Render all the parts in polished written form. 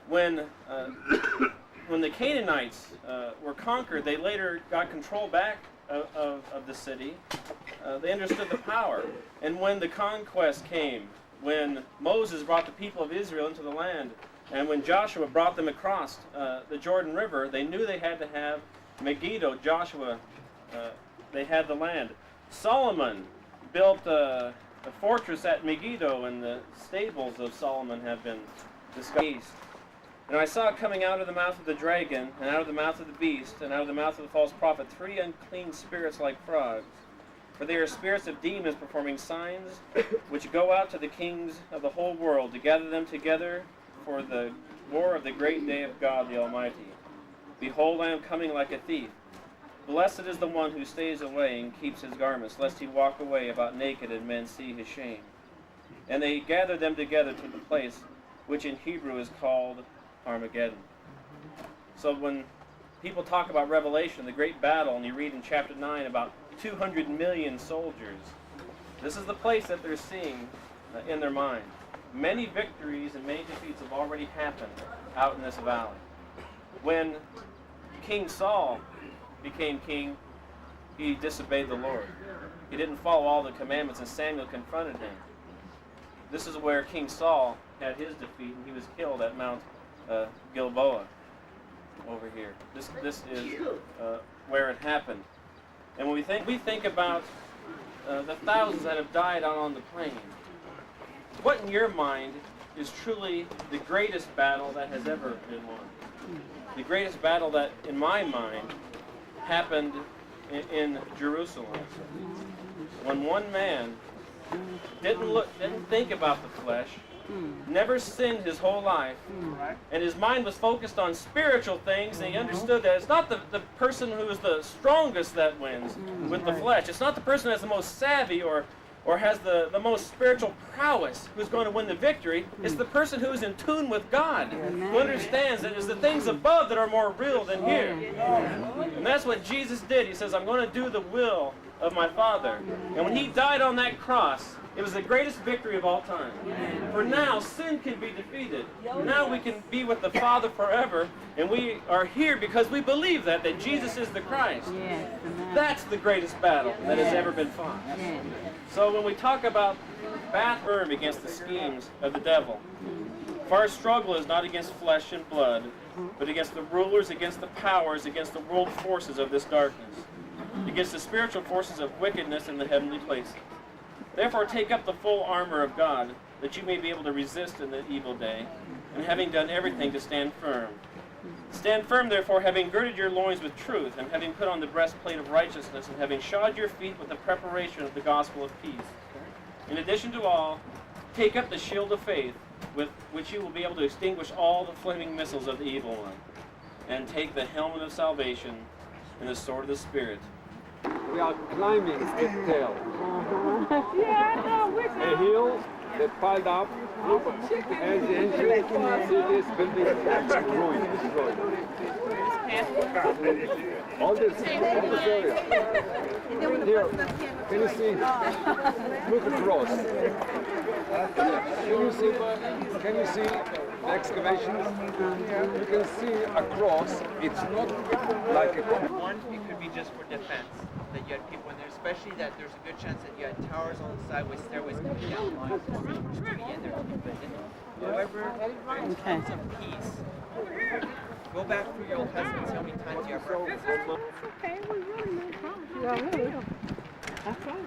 when the Canaanites were conquered, they later got control back of the city. They understood the power. And when the conquest came, when Moses brought the people of Israel into the land, and when Joshua brought them across the Jordan River, they knew they had to have Megiddo. Joshua, they had the land. Solomon built a fortress at Megiddo, and the stables of Solomon have been discussed. And I saw coming out of the mouth of the dragon, and out of the mouth of the beast, and out of the mouth of the false prophet, 3 unclean spirits like frogs. For they are spirits of demons performing signs, which go out to the kings of the whole world to gather them together for the war of the great day of God the Almighty. Behold, I am coming like a thief. Blessed is the one who stays away and keeps his garments, lest he walk away about naked and men see his shame. And they gathered them together to the place which in Hebrew is called Armageddon. So when people talk about Revelation, the great battle, and you read in chapter 9 about 200 million soldiers, this is the place that they're seeing in their mind. Many victories and many defeats have already happened out in this valley. When King Saul became king, he disobeyed the Lord. He didn't follow all the commandments, and Samuel confronted him. This is where King Saul had his defeat, and he was killed at Mount Gilboa over here. This is where it happened. And when we think about the thousands that have died out on the plain, what in your mind is truly the greatest battle that has ever been won? The greatest battle that, in my mind, happened in Jerusalem, when one man didn't think about the flesh, never sinned his whole life, and his mind was focused on spiritual things, and he understood that it's not the person who is the strongest that wins with the flesh. It's not the person who has the most savvy or has the most spiritual prowess who's going to win the victory. It's the person who is in tune with God, who understands that it's the things above that are more real than here. And that's what Jesus did. He says, I'm going to do the will of my Father. And when he died on that cross, it was the greatest victory of all time. For now, sin can be defeated. Now we can be with the Father forever, and we are here because we believe that Jesus is the Christ. That's the greatest battle that has ever been fought. So when we talk about firm against the schemes of the devil, for our struggle is not against flesh and blood, but against the rulers, against the powers, against the world forces of this darkness, against the spiritual forces of wickedness in the heavenly places. Therefore take up the full armor of God, that you may be able to resist in the evil day, and having done everything to stand firm. Stand firm, therefore, having girded your loins with truth, and having put on the breastplate of righteousness, and having shod your feet with the preparation of the gospel of peace. In addition to all, take up the shield of faith, with which you will be able to extinguish all the flaming missiles of the evil one, and take the helmet of salvation and the sword of the Spirit. We are climbing a hill. A hill that piled up as the ancient cities buildings ruined, destroyed. All this area. Here, can you see? Look across. Can you see the excavations? You can see across. It's not like a one. It could be just for defense. That you had people in there, especially that there's a good chance that you had towers on the side with stairways coming down lines to get there. However, in terms of peace, go back through your Old Testament, see how many times you ever heard. That's okay, we really made progress. Yeah, really. That's all.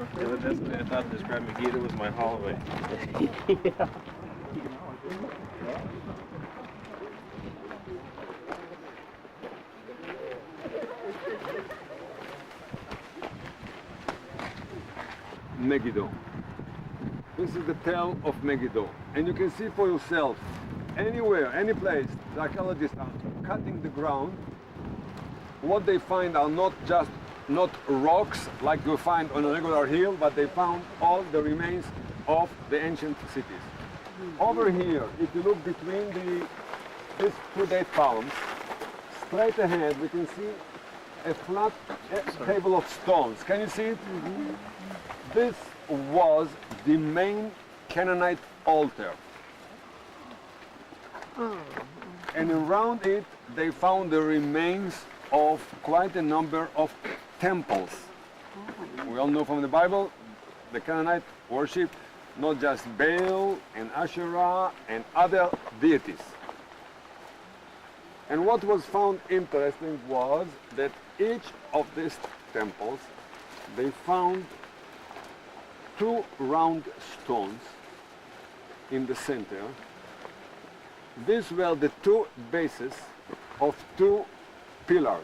I thought describing Megiddo was my hallway. Megiddo. This is the tale of Megiddo, and you can see for yourself anywhere, any place the archaeologists are cutting the ground. What they find are not rocks like you find on a regular hill, but they found all the remains of the ancient cities. Over here, if you look between these two date palms, straight ahead we can see a flat table of stones. Can you see it? This was the main Canaanite altar. And around it, they found the remains of quite a number of temples. We all know from the Bible, the Canaanite worship not just Baal and Asherah and other deities. And what was found interesting was that each of these temples, they found two round stones in the center. These were the two bases of two pillars.